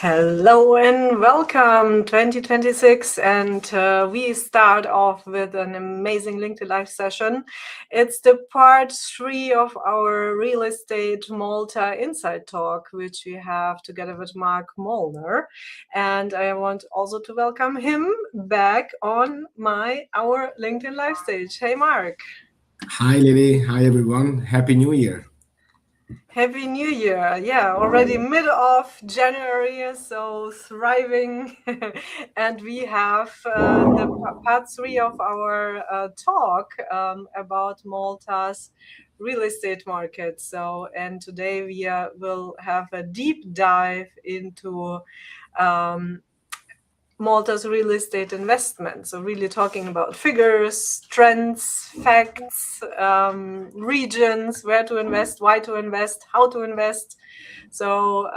Hello and welcome 2026, and we start off with an amazing LinkedIn Live session. It's the part 3 of our real estate Malta Inside Talk, which we have together with Mark Molnar, and I want also to welcome him back on our LinkedIn Live stage. Hey Mark. Hi, Lily. Hi, everyone. Happy New Year. Happy New Year. Yeah, already mid of January, so thriving. And we have the part 3 of our talk about Malta's real estate market. And today we will have a deep dive into um, Malta's real estate investment. So really talking about figures, trends, facts, regions, where to invest, why to invest, how to invest. So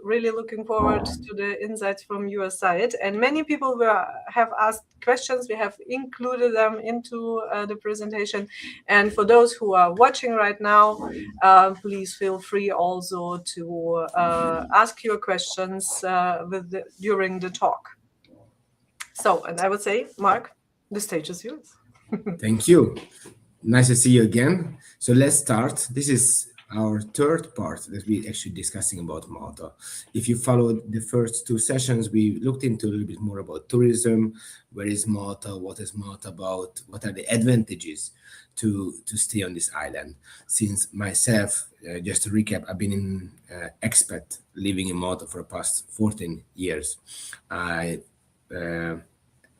really looking forward to the insights from your side. And many people have asked questions. We have included them into the presentation. And for those who are watching right now, please feel free also to ask your questions during the talk. So, and I would say, Mark, the stage is yours. Thank you. Nice to see you again. So let's start. This is our third part that we're actually discussing about Malta. If you followed the first two sessions, we looked into a little bit more about tourism. Where is Malta? What is Malta about? What are the advantages to stay on this island? Since myself, just to recap, I've been in expat living in Malta for the past 14 years. Uh,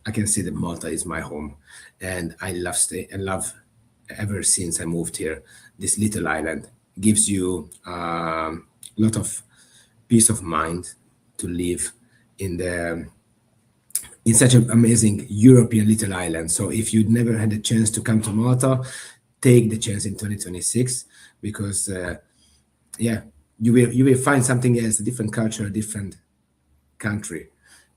I can say that Malta is my home, and I love stay and love ever since I moved here. This little island gives you a lot of peace of mind to live in the in such an amazing European little island. So if you'd never had a chance to come to Malta, take the chance in 2026 because yeah, you will find something else, a different culture, a different country,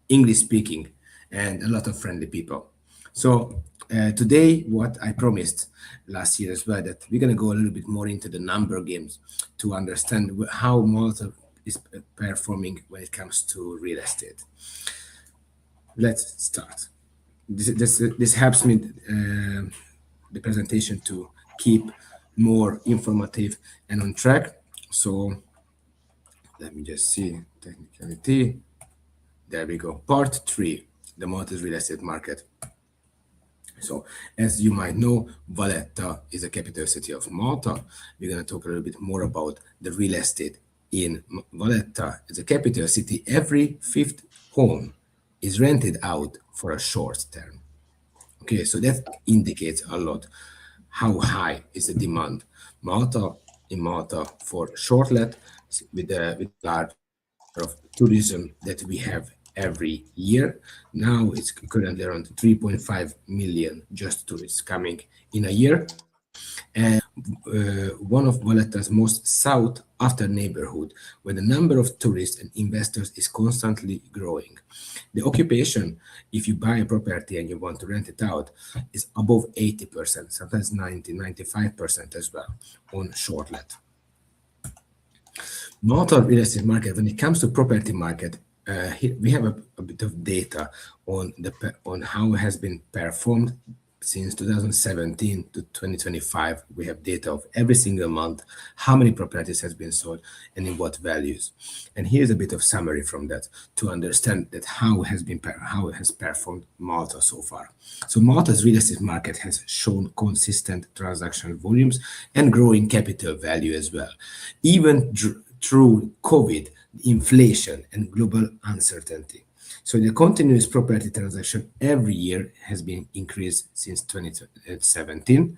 English speaking, and a lot of friendly people. So today, what I promised last year as well, that we're going to go a little bit more into the number games to understand how Malta is performing when it comes to real estate. Let's start. This helps me the presentation to keep more informative and on track. So let me just see technicality. There we go. Part 3, the Maltese real estate market. So, as you might know, Valletta is the capital city of Malta. We're going to talk a little bit more about the real estate in Valletta. It's a capital city. Every fifth home is rented out for a short term. Okay, so that indicates a lot how high is the demand. Malta for short let with a large share of tourism that we have every year. Now it's currently around 3.5 million just tourists coming in a year. And one of Valletta's most sought after neighborhood, where the number of tourists and investors is constantly growing. The occupation, if you buy a property and you want to rent it out, is above 80%, sometimes 90, 95% as well on short let. Malta real estate market, when it comes to property market, here we have a bit of data on how it has been performed since 2017 to 2025. We have data of every single month, how many properties has been sold and in what values. And here's a bit of summary from that to understand that how it has performed Malta so far. So Malta's real estate market has shown consistent transaction volumes and growing capital value as well. Even through COVID, inflation, and global uncertainty. So the continuous property transaction every year has been increased since 2017.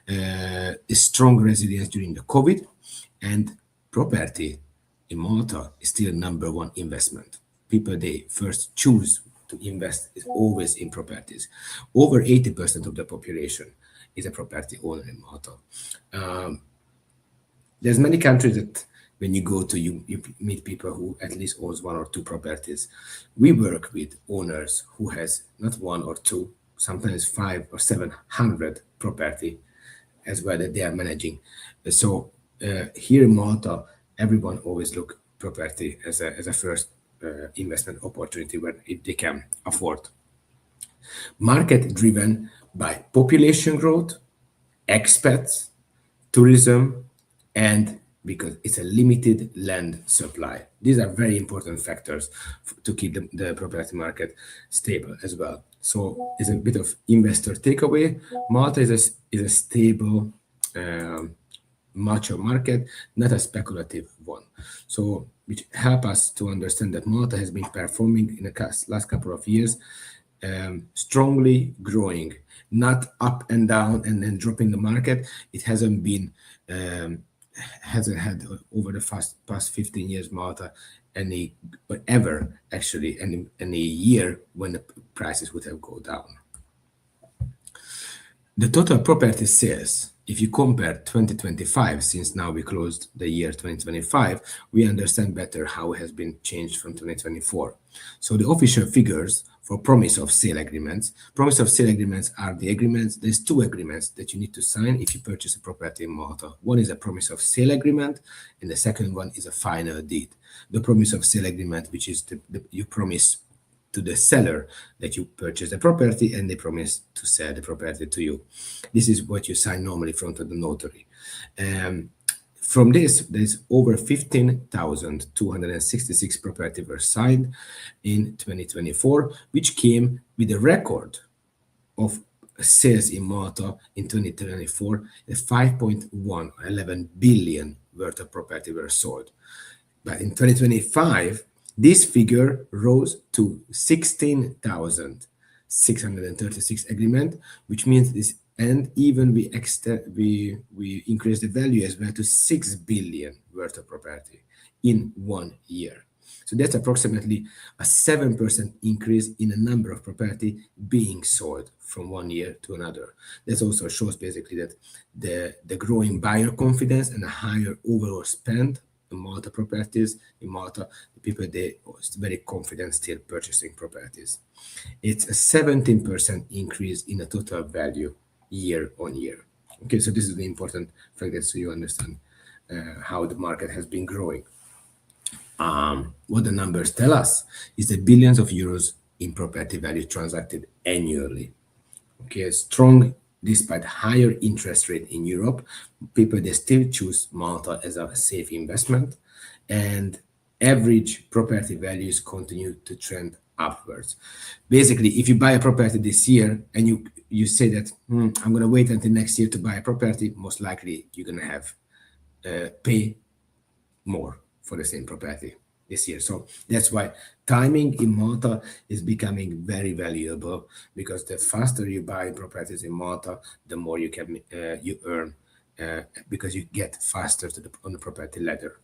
A strong resilience during the COVID, and property in Malta is still number one investment. People they first choose to invest is always in properties. Over 80% of the population is a property owner in Malta. There's many countries that when you go to you meet people who at least owns one or two properties. We work with owners who has not one or two, sometimes 500 or 700 property as well that they are managing. So here in Malta, everyone always look property as a first investment opportunity when if they can afford. Market driven by population growth, expats, tourism, and because it's a limited land supply. These are very important factors to keep the property market stable as well. So, as a bit of investor takeaway, Malta is a stable, um, mature market, not a speculative one. So, which help us to understand that Malta has been performing in the last couple of years, strongly growing, not up and down and then dropping the market. It um, hasn't had over the past 15 years Malta any ever actually any year when the prices would have go down. The total property sales, if you compare 2025, since now we closed the year 2025, we understand better how it has been changed from 2024. So the official figures for promise of sale agreements are the agreements. There's two agreements that you need to sign if you purchase a property in Malta. One is a promise of sale agreement, and the second one is a final deed. The promise of sale agreement, which is you promise to the seller that you purchase the property and they promise to sell the property to you. This is what you sign normally in front of the notary. Um, from this, there's over 15,266 property were signed in 2024, which came with a record of sales in Malta in 2024, the 5.111 billion worth of property were sold. But in 2025, this figure rose to 16,636 agreement, which means this, and even we increased the value as well to 6 billion worth of property in 1 year. So that's approximately a 7% increase in the number of property being sold from 1 year to another. That also shows basically that the growing buyer confidence and a higher overall spend in Malta properties in Malta, the people they are very confident still purchasing properties. It's a 17% increase in the total value year on year. Okay, so this is the important fact that so you understand how the market has been growing. What the numbers tell us is that billions of euros in property value transacted annually. Okay, strong despite higher interest rate in Europe, people they still choose Malta as a safe investment, and average property values continue to trend upwards. Basically, if you buy a property this year and you say that I'm going to wait until next year to buy a property, most likely you're going to have pay more for the same property this year. So that's why timing in Malta is becoming very valuable, because the faster you buy properties in Malta, the more you can you earn, because you get faster to on the property ladder.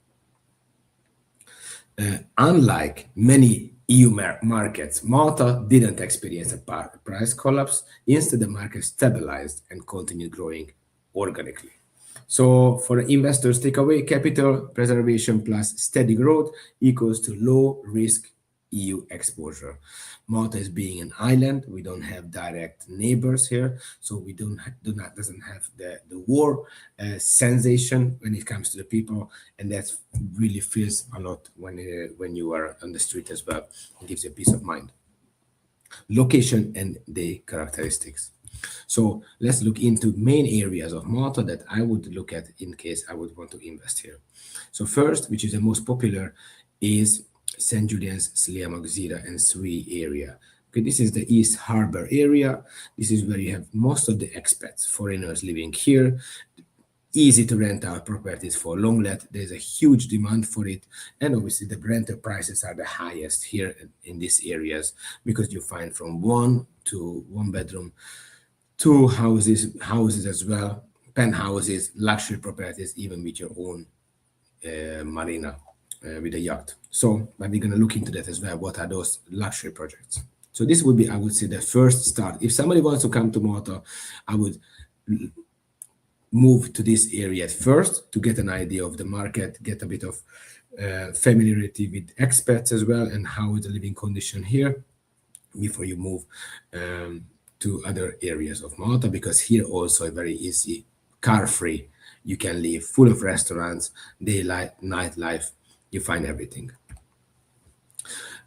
Unlike many EU markets, Malta didn't experience a price collapse. Instead, the market stabilized and continued growing organically. So for investors, takeaway: capital preservation plus steady growth equals to low risk EU exposure. Malta is being an island. We don't have direct neighbors here, so we doesn't have the war sensation when it comes to the people, and that really feels a lot when you are on the street as well. It gives you peace of mind. Location and the characteristics. So let's look into main areas of Malta that I would look at in case I would want to invest here. So first, which is the most popular, is St. Julian's, Sliema Gzira, and Sui area. Okay, this is the East Harbor area. This is where you have most of the expats, foreigners living here. Easy to rent out properties for long let. There's a huge demand for it, and obviously the rental prices are the highest here in these areas, because you find from one bedroom, two houses as well, penthouses, luxury properties, even with your own marina with a yacht. So, but we're going to look into that as well. What are those luxury projects? So this would be, I would say, the first start. If somebody wants to come to Malta, I would move to this area first to get an idea of the market, get a bit of familiarity with expats as well, and how is the living condition here before you move to other areas of Malta, because here also very easy, car free. You can live full of restaurants, daylight, nightlife. You find everything.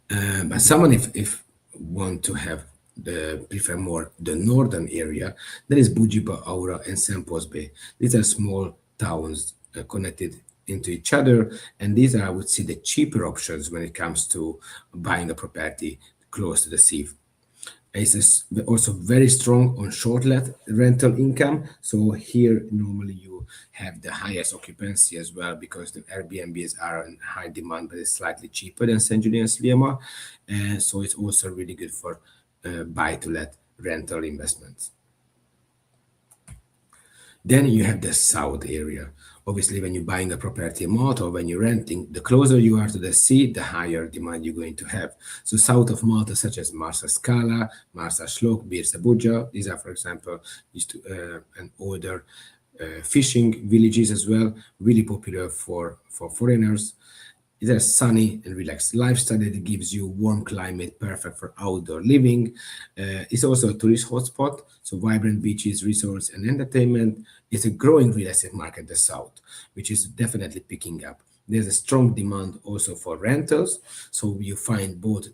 But someone if want to have the prefer more the northern area, there is Bujiba, Aura, and Sempos Bay. These are small towns connected into each other, and these are, I would say, the cheaper options when it comes to buying a property close to the sea. It's also very strong on short-let rental income. So here, normally you have the highest occupancy as well because the Airbnbs are in high demand, but it's slightly cheaper than St. Julian's Liema. And so it's also really good for buy-to-let rental investments. Then you have the south area. Obviously, when you're buying a property in Malta or when you're renting, the closer you are to the sea, the higher demand you're going to have. So south of Malta, such as Marsa Scala, Marsa Shlok, Birsa Buja, these are, for example, used to an older fishing villages as well, really popular for foreigners. It's a sunny and relaxed lifestyle that gives you warm climate, perfect for outdoor living. It's also a tourist hotspot, so vibrant beaches, resorts, and entertainment. It's a growing real estate market, the south, which is definitely picking up. There's a strong demand also for rentals, so you find both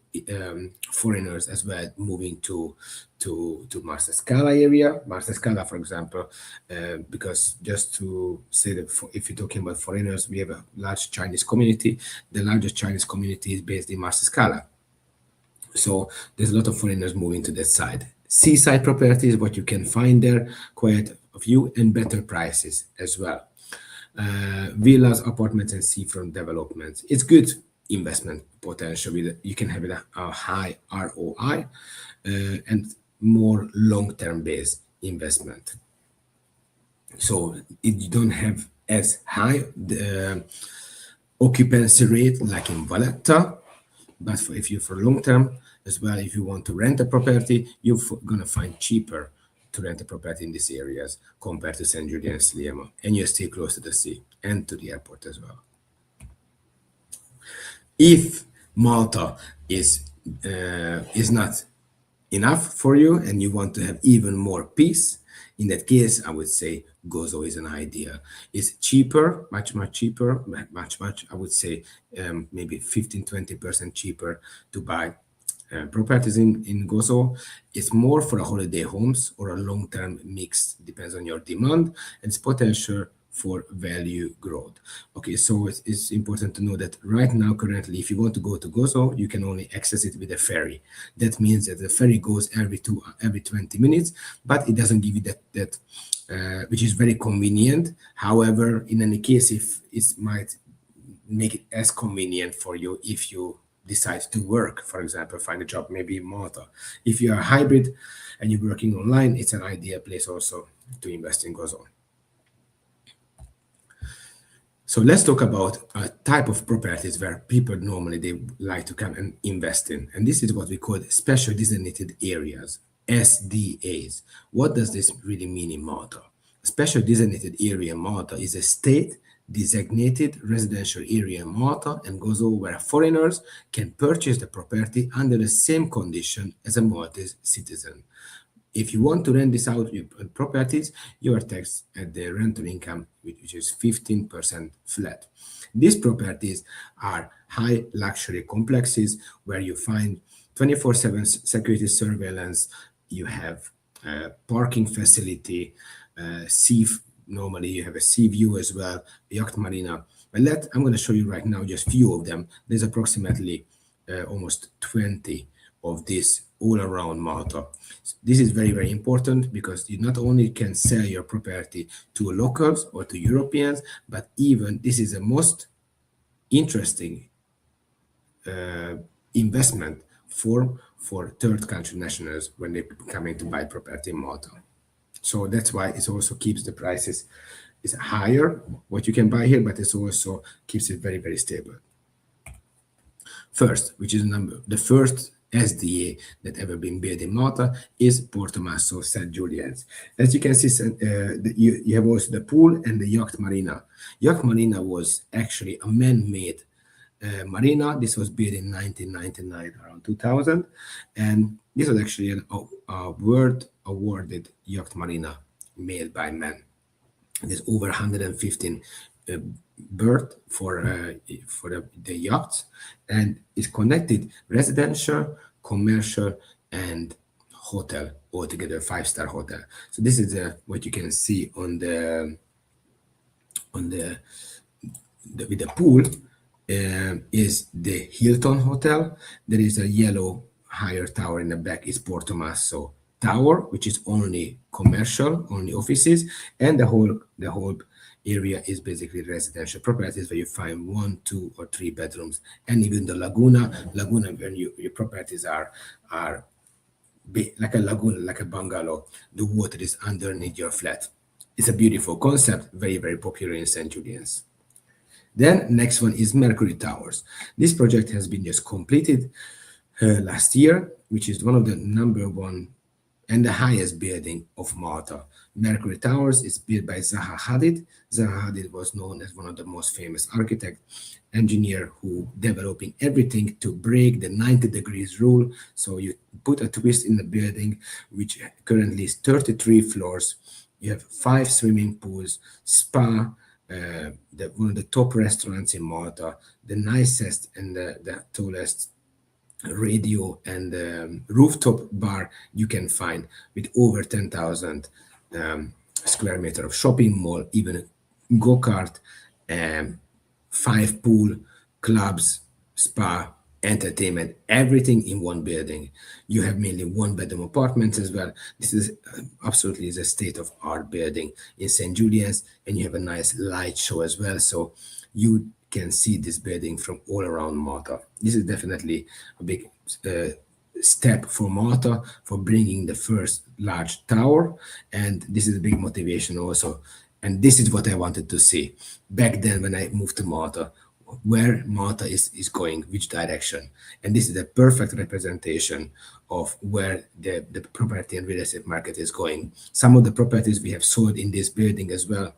foreigners as well moving to Marsa Scala area. Marsa Scala, for example, because just to say that if you're talking about foreigners, we have a large Chinese community. The largest Chinese community is based in Marsa Scala. So there's a lot of foreigners moving to that side. Seaside properties, what you can find there, quite a few and better prices as well. Villas, apartments, and seafront developments. It's good investment potential. You can have a high ROI and more long-term based investment. So you don't have as high the occupancy rate like in Valletta, but if you for long term as well, if you want to rent a property, you're gonna find cheaper to rent a property in these areas compared to St. Julian and Sliema, and you're still close to the sea and to the airport as well. If Malta is not enough for you and you want to have even more peace, in that case, I would say Gozo is an idea. It's cheaper, much cheaper, much, I would say maybe 15-20% cheaper to buy properties in Gozo. It's more for a holiday homes or a long-term mix, depends on your demand and its potential for value growth. Okay, so it's important to know that right now, currently, if you want to go to Gozo, you can only access it with a ferry. That means that the ferry goes every 20 minutes, but it doesn't give you that which is very convenient. However, in any case, if it might make it as convenient for you if you decide to work, for example, find a job maybe in Malta. If you are hybrid and you're working online, it's an ideal place also to invest in Gozo. So let's talk about a type of properties where people normally they like to come and invest in. And this is what we call special designated areas, SDAs. What does this really mean in Malta? Special designated area in Malta is a state designated residential area in Malta and Gozo where foreigners can purchase the property under the same condition as a Maltese citizen. If you want to rent this out your properties, you are taxed at the rental income, which is 15% flat. These properties are high luxury complexes where you find 24/7 security surveillance. You have parking facility, sea. Normally, you have a sea view as well, yacht marina. But I'm going to show you right now just few of them. There's approximately almost 20 of this all around Malta. This is very important because you not only can sell your property to locals or to Europeans, but even this is the most interesting investment for third country nationals when they coming to buy property in Malta. So that's why it also keeps the prices is higher what you can buy here, but it also keeps it very stable. First, which is the first SDA that ever been built in Malta is Porto Masso St. Julian's. As you can see, you have also the pool and the yacht marina. Yacht marina was actually a man-made marina. This was built in 1999, around 2000, and this was actually a world awarded yacht marina made by men. There's over 115 berth for the yachts, and is connected residential, commercial, and hotel altogether, five-star hotel. So this is what you can see on with the pool is the Hilton Hotel. There is a yellow higher tower in the back is Portomasso Tower, which is only commercial, only offices, and the whole area is basically residential properties where you find one, two, or three bedrooms, and even the Laguna, when your properties are like a lagoon, like a bungalow. The water is underneath your flat. It's a beautiful concept, very, very popular in St. Julian's. Then next one is Mercury Towers. This project has been just completed last year, which is one of the number one and the highest building of Malta. Mercury Towers is built by Zaha Hadid. Zaha Hadid was known as one of the most famous architect, engineer who developing everything to break the 90 degrees rule. So you put a twist in the building, which currently is 33 floors. You have 5 swimming pools, spa, one of the top restaurants in Malta, the nicest and the tallest radio and rooftop bar you can find with over 10,000 square meter of shopping mall, even go-kart, um, 5 pool, clubs, spa, entertainment, everything in one building. You have mainly one bedroom apartments as well. This is absolutely is a state of art building in St. Julian's, and you have a nice light show as well. So you can see this building from all around Malta. This is definitely a big step for Malta for bringing the first large tower, and this is a big motivation also. And this is what I wanted to see back then when I moved to Malta, where Malta is going, which direction. And this is a perfect representation of where the property and real estate market is going. Some of the properties we have sold in this building as well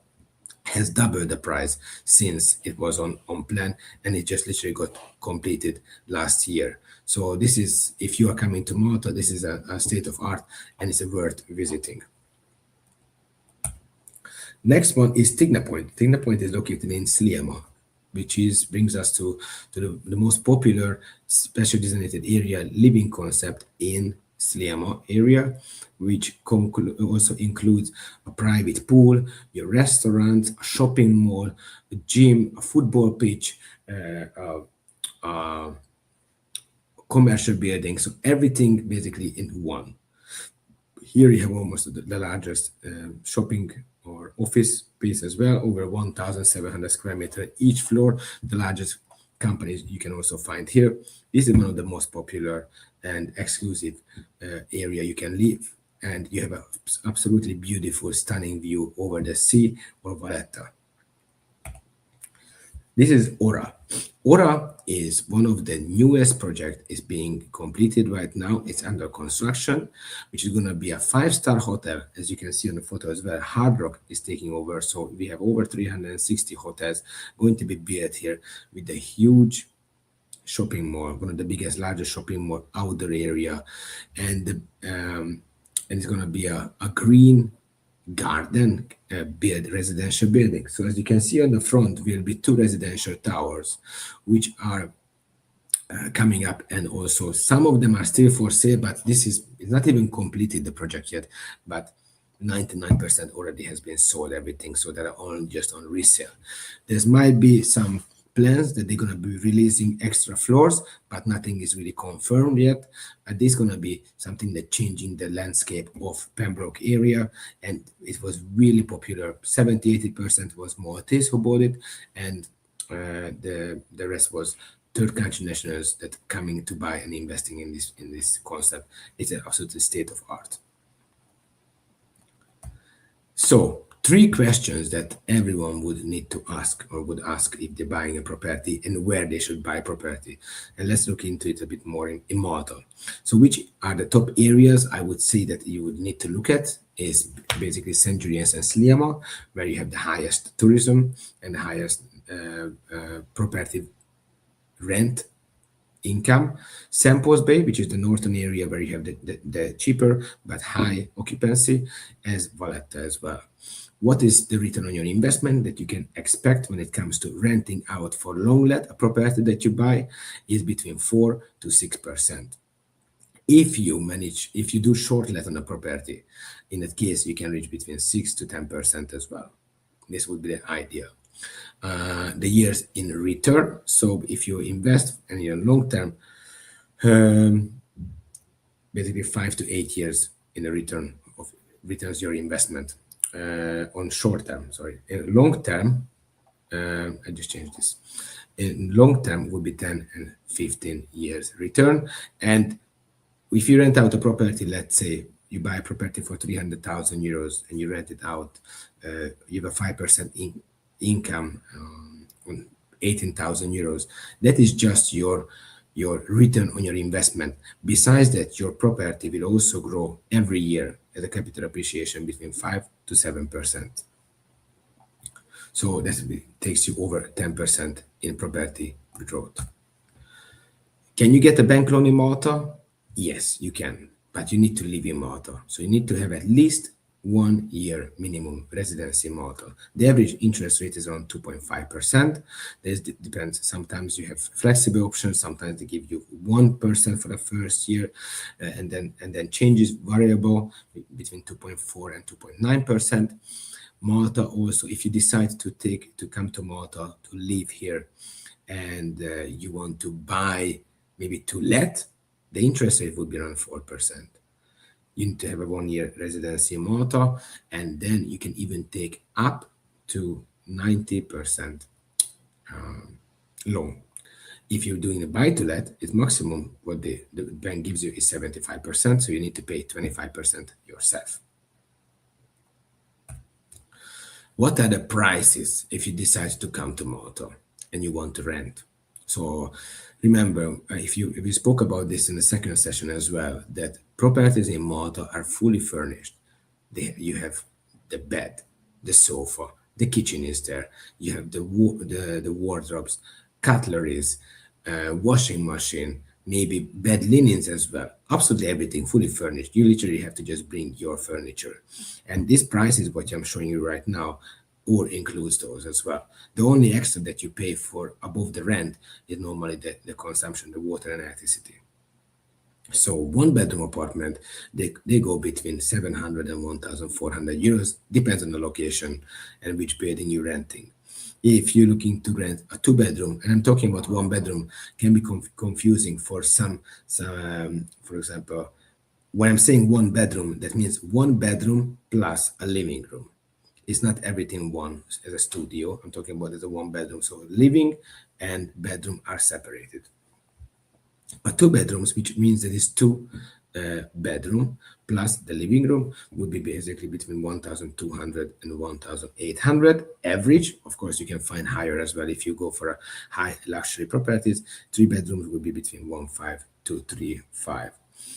has doubled the price since it was on plan, and it just literally got completed last year. So this is, if you are coming to Malta, this is a state of art and it's worth visiting. Next one is Tigna Point. Tigna Point is located in Sliema, which is brings us to the most popular special designated area living concept in Sliema area, which also includes a private pool, your restaurant, a shopping mall, a gym, a football pitch, commercial building. So everything basically in one. Here you have almost the largest shopping or office space as well, over 1,700 square meter each floor. The largest companies you can also find here. This is one of the most popular and exclusive area you can live, and you have an absolutely beautiful, stunning view over the sea or Valletta. This is Ora. Ora is one of the newest project is being completed right now. It's under construction, which is going to be a 5-star hotel. As you can see on the photo as well, Hard Rock is taking over. So we have over 360 hotels going to be built here with a huge shopping mall, one of the biggest, largest shopping mall outdoor area. And it's going to be a green garden residential building. So as you can see on the front will be 2 residential towers, which are coming up, and also some of them are still for sale, but this is it's not even completed the project yet, but 99% already has been sold, everything, so they're all just on resale. There might be some plans that they're going to be releasing extra floors, but nothing is really confirmed yet. And this is going to be something that changing the landscape of Pembroke area, and it was really popular. 70-80% was Maltese who bought it, and the rest was third country nationals that coming to buy and investing in this concept. It's an absolute state of art. So, 3 questions that everyone would need to ask or would ask if they're buying a property and where they should buy property. And let's look into it a bit more in Malta. So, which are the top areas I would say that you would need to look at is basically St. Julian's and Sliema, where you have the highest tourism and the highest property rent income. Samples Bay, which is the northern area where you have the cheaper but high occupancy, as Valletta as well. What is the return on your investment that you can expect when it comes to renting out for long let? A property that you buy is between 4 to 6%. If you do short let on a property, in that case, you can reach between 6 to 10% as well. This would be the idea. The years in return. So if you invest in your long term, um, basically 5 to 8 years in a return of returns your investment on short term. Sorry, in long term, I just changed this. In long term would be 10 and 15 years return. And if you rent out a property, let's say you buy a property for 300,000 euros and you rent it out, you have a 5% income on 18,000 euros. That is just your return on your investment. Besides that, your property will also grow every year at a capital appreciation between 5 to 7%. So that takes you over 10% in property growth. Can you get a bank loan in Malta? Yes, you can, but you need to live in Malta. So you need to have at least 1 year minimum residency in Malta. The average interest rate is around 2.5%. This depends. Sometimes you have flexible options. Sometimes they give you 1% for the first year, and then changes variable between 2.4 and 2.9%. Malta also, if you decide to come to Malta to live here, and you want to buy maybe to let, the interest rate would be around 4%. You need to have a 1 year residency in Malta, and then you can even take up to 90% loan. If you're doing a buy to let, it's maximum what the bank gives you is 75%, so you need to pay 25% yourself. What are the prices if you decide to come to Malta and you want to rent? So remember, if you we spoke about this in the second session as well, that properties in Malta are fully furnished. You have the bed, the sofa, the kitchen is there. You have the wardrobes, cutleries, washing machine, maybe bed linens as well. Absolutely everything fully furnished. You literally have to just bring your furniture. And this price is what I'm showing you right now, or includes those as well. The only extra that you pay for above the rent is normally the consumption, the water and electricity. So one bedroom apartment, they go between 700 and 1,400 euros, depends on the location and which building you're renting. If you're looking to rent a two bedroom, and I'm talking about one bedroom, can be confusing for some, for example, when I'm saying one bedroom, that means one bedroom plus a living room. It's not everything one as a studio. I'm talking about as a one bedroom. So living and bedroom are separated. But two bedrooms, which means that it's two bedroom plus the living room, would be basically between 1,200 and 1,800 average. Of course, you can find higher as well if you go for a high luxury properties. Three bedrooms would be between 1,500 to 3,500.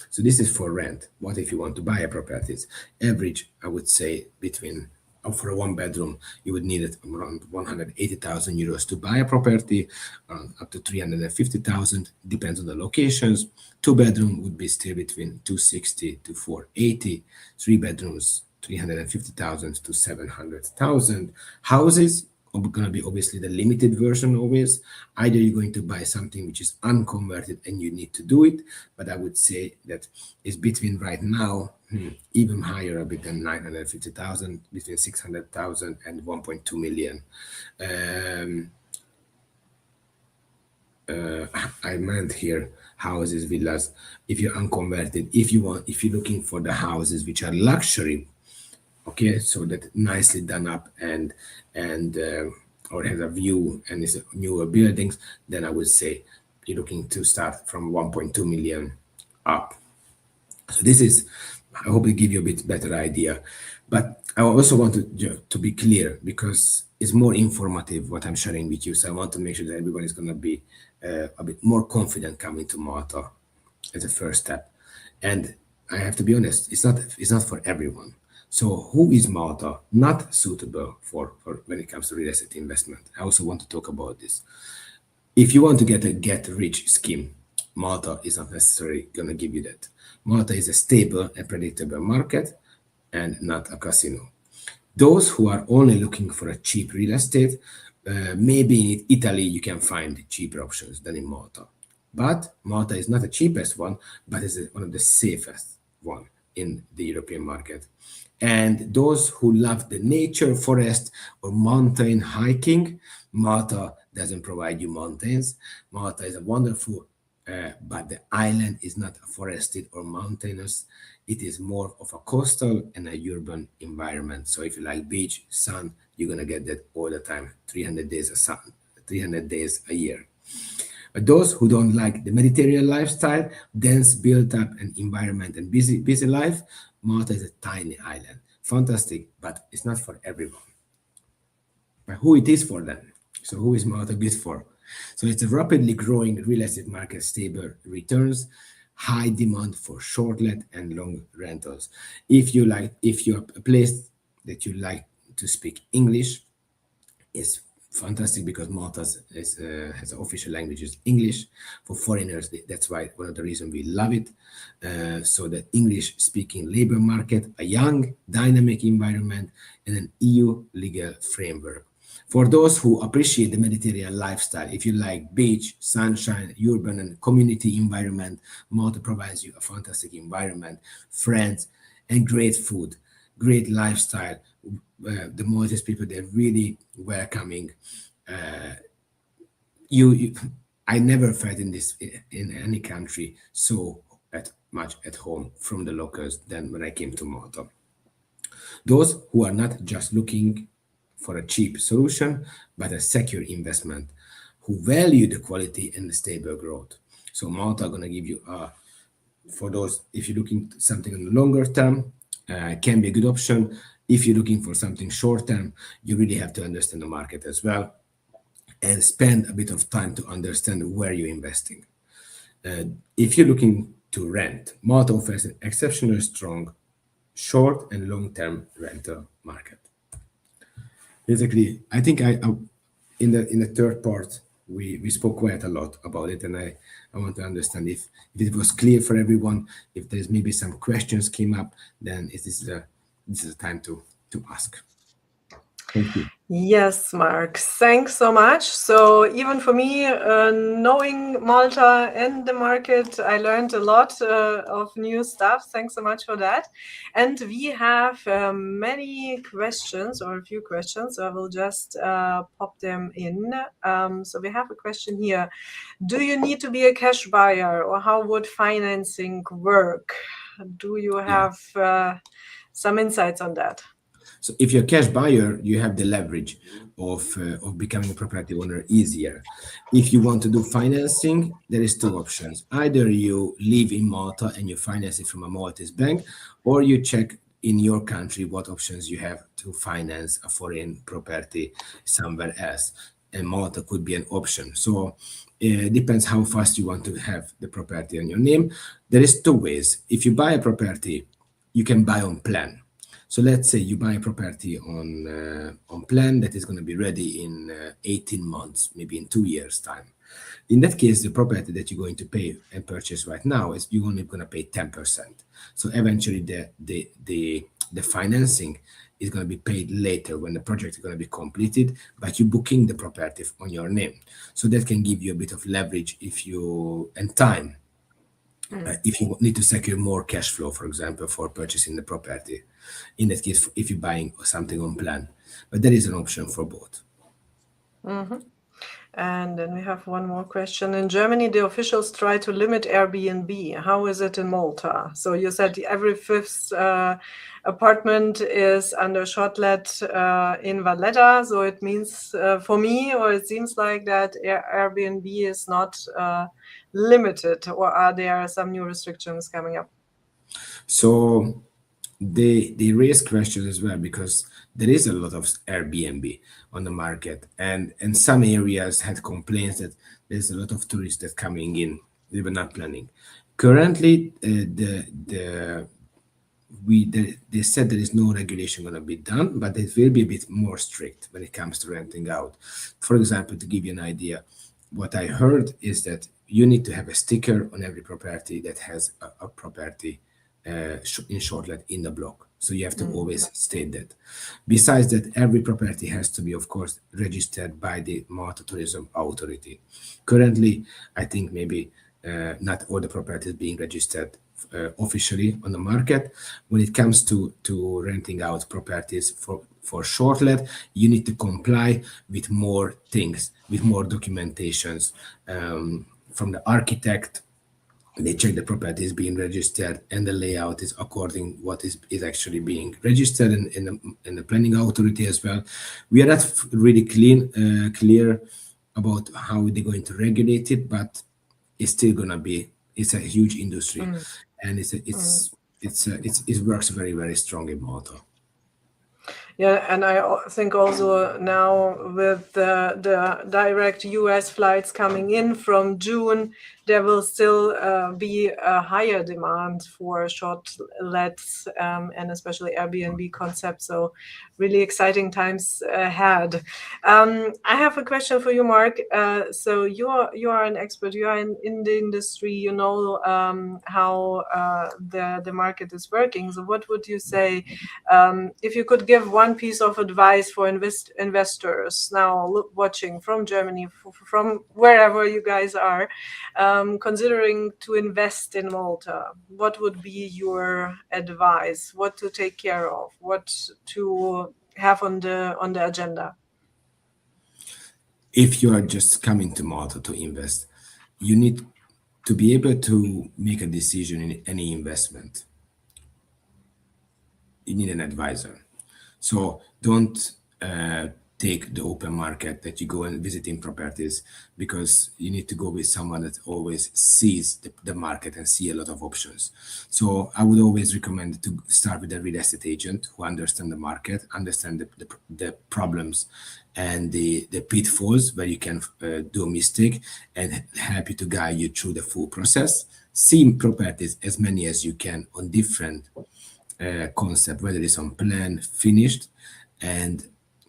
So this is for rent. What if you want to buy a properties? Average, I would say between for a one bedroom, you would need it around 180,000 euros to buy a property, up to 350,000, depends on the locations. Two bedroom would be still between 260 to 480. Three bedrooms, 350,000 to 700,000. Houses are going to be obviously the limited version always. Either you're going to buy something which is unconverted and you need to do it, but I would say that it's between right now even higher a bit than 950,000, between 600,000 and 1.2 million. I meant here houses, villas. If you're unconverted, if you're looking for the houses which are luxury, okay, so that nicely done up and or has a view and is newer buildings, then I would say you're looking to start from 1.2 million up. So this is, I hope it give you a bit better idea. But I also want to be clear, because it's more informative what I'm sharing with you. So I want to make sure that everyone is going to be a bit more confident coming to Malta as a first step. And I have to be honest, it's not for everyone. So who is Malta not suitable for when it comes to real estate investment? I also want to talk about this. If you want to get a get rich scheme, Malta is not necessarily going to give you that. Malta is a stable and predictable market and not a casino. Those who are only looking for a cheap real estate, maybe in Italy you can find cheaper options than in Malta. But Malta is not the cheapest one, but is one of the safest one in the European market. And those who love the nature, forest, or mountain hiking, Malta doesn't provide you mountains. Malta is a wonderful, but the island is not forested or mountainous. It is more of a coastal and a urban environment. So if you like beach, sun, you're gonna get that all the time, 300 days of sun, 300 days a year. But those who don't like the Mediterranean lifestyle, dense, built up and environment and busy life, Malta is a tiny island. Fantastic, but it's not for everyone. But who it is for then? So who is Malta good for? So it's a rapidly growing real estate market, stable returns, high demand for short let and long rentals. If you're a place that you like to speak English, is fantastic because Malta has an official language is English for foreigners. That's why one of the reasons we love it. So the English-speaking labor market, a young, dynamic environment, and an EU legal framework. For those who appreciate the Mediterranean lifestyle, if you like beach, sunshine, urban, and community environment, Malta provides you a fantastic environment, friends, and great food, great lifestyle. The Maltese people, they're really welcoming. You I never felt in any country so much at home from the locals than when I came to Malta. Those who are not just looking for a cheap solution, but a secure investment, who value the quality and the stable growth. So Malta gonna give you for those if you're looking something in the longer term, can be a good option. If you're looking for something short term, you really have to understand the market as well and spend a bit of time to understand where you're investing. If you're looking to rent, Malta offers an exceptionally strong short and long-term rental market. Basically, I think in the third part we spoke quite a lot about it, and I want to understand if it was clear for everyone. If there's maybe some questions came up, then this is the time to ask. Thank you. Yes, Mark. Thanks so much. So even for me, knowing Malta and the market, I learned a lot of new stuff. Thanks so much for that. And we have many questions or a few questions. So I will just pop them in. So we have a question here. Do you need to be a cash buyer, or how would financing work? Do you Yeah. have some insights on that? So if you're a cash buyer, you have the leverage of becoming a property owner easier. If you want to do financing, there is two options. Either you live in Malta and you finance it from a Maltese bank, or you check in your country what options you have to finance a foreign property somewhere else. And Malta could be an option. So it depends how fast you want to have the property on your name. There is two ways. If you buy a property, you can buy on plan. So let's say you buy a property on plan that is going to be ready in 18 months, maybe in 2 years' time. In that case, the property that you're going to pay and purchase right now is you're only going to pay 10%. So eventually, the financing is going to be paid later when the project is going to be completed, but you're booking the property on your name. So that can give you a bit of leverage if you and time if you need to secure more cash flow, for example, for purchasing the property. In that case, if you're buying something on plan, but there is an option for both. And then we have one more question. In Germany, the officials try to limit Airbnb. How is it in Malta? So you said every fifth apartment is under short let in Valletta. So it means for me, or it seems like that Airbnb is not limited, or are there some new restrictions coming up? So they raise questions as well because there is a lot of Airbnb on the market, and some areas had complaints that there's a lot of tourists that coming in they were not planning. Currently, they said there is no regulation going to be done, but it will be a bit more strict when it comes to renting out. For example, to give you an idea, what I heard is that you need to have a sticker on every property that has a property in shortlet in the block. So you have to Mm. always state that. Besides that, every property has to be, of course, registered by the Malta Tourism Authority. Currently, I think maybe not all the properties being registered officially on the market. When it comes to renting out properties for shortlet, you need to comply with more things, with more documentations from the architect. They check the property is being registered and the layout is according what is actually being registered in the planning authority as well. We are not really clear about how they're going to regulate it, but it's still gonna be, it's a huge industry, Mm. and Mm. it works very very strong in Malta. Yeah, and I think also now with the direct US flights coming in from June, there will still be a higher demand for short lets and especially Airbnb concepts. So really exciting times ahead. I have a question for you, Mark. So you are an expert. You are in the industry. You know how the market is working. So what would you say if you could give one piece of advice for investors now watching from Germany, from wherever you guys are, considering to invest in Malta? What would be your advice? What to take care of? What to have on the agenda? If you are just coming to Malta to invest, you need to be able to make a decision in any investment. You need an advisor. So don't uh, take the open market that you go and visiting properties, because you need to go with someone that always sees the market and see a lot of options. So I would always recommend to start with a real estate agent who understand the market, understand the problems and the pitfalls where you can do a mistake, and help you to guide you through the full process. See properties as many as you can on different concept, whether it's on plan, finished, and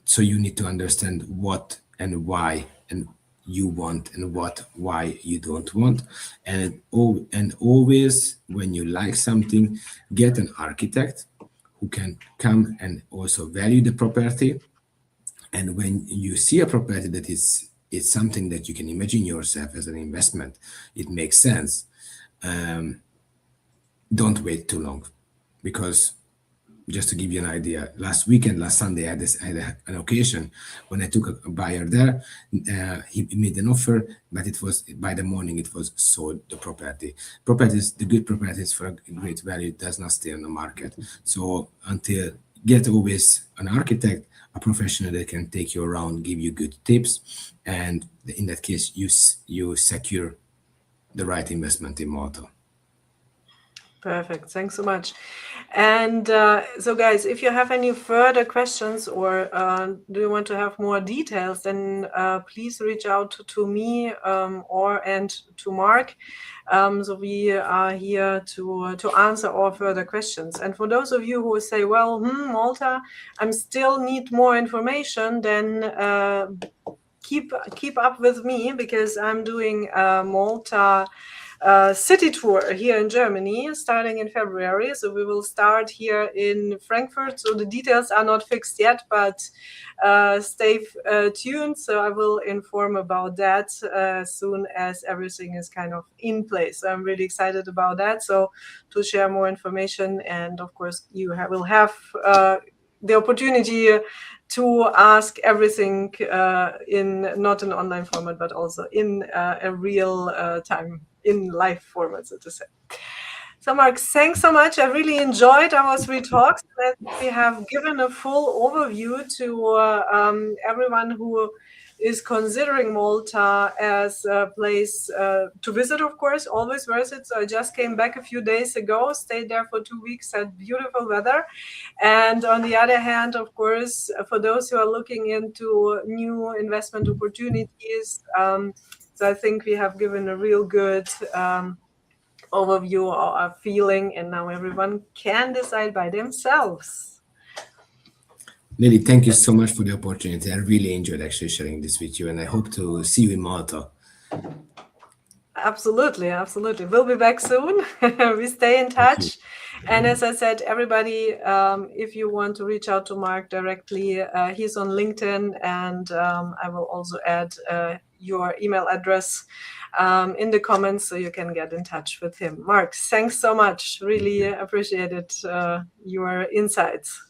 so you need to understand what and why and you want and what why you don't want, and always when you like something, get an architect who can come and also value the property. And when you see a property that is it's something that you can imagine yourself as an investment, it makes sense. Don't wait too long, because just to give you an idea, last weekend, last Sunday, I had an occasion when I took a buyer there. He made an offer, but it was by the morning it was sold. The property, properties, the good properties for a great value does not stay on the market. So until get always an architect, a professional that can take you around, give you good tips, and in that case, you secure the right investment in Malta. Perfect. Thanks so much. And so, guys, if you have any further questions or do you want to have more details, then please reach out to me and to Mark. So we are here to answer all further questions. And for those of you who say, well, Malta, I still need more information, then keep up with me, because I'm doing Malta city tour here in Germany starting in February. So we will start here in Frankfurt. So the details are not fixed yet, but stay tuned. So I will inform about that as soon as everything is kind of in place. So I'm really excited about that. So to share more information, and of course you will have the opportunity to ask everything in not an online format, but also in a real time, in live format, so to say. So, Mark, thanks so much. I really enjoyed our three talks. That we have given a full overview to everyone who is considering Malta as a place to visit, of course, always worth it. So I just came back a few days ago, stayed there for 2 weeks, had beautiful weather. And on the other hand, of course, for those who are looking into new investment opportunities, so I think we have given a real good overview or a feeling, and now everyone can decide by themselves. Lily, thank you so much for the opportunity. I really enjoyed actually sharing this with you, and I hope to see you in Malta. Absolutely, absolutely. We'll be back soon. We stay in Thank you. touch. And as I said, everybody, if you want to reach out to Mark directly, he's on LinkedIn, and I will also add your email address in the comments so you can get in touch with him. Mark, thanks so much. Thank Really you. appreciated your insights.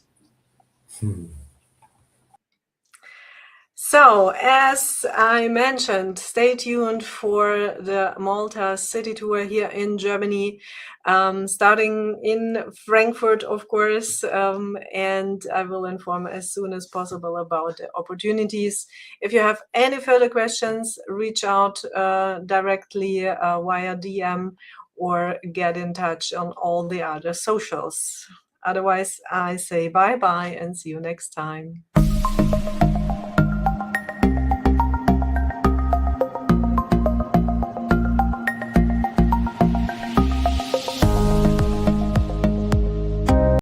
So, as I mentioned, stay tuned for the Malta city tour here in Germany, starting in Frankfurt, of course, and I will inform as soon as possible about the opportunities. If you have any further questions, reach out directly via DM or get in touch on all the other socials. Otherwise, I say bye bye and see you next time.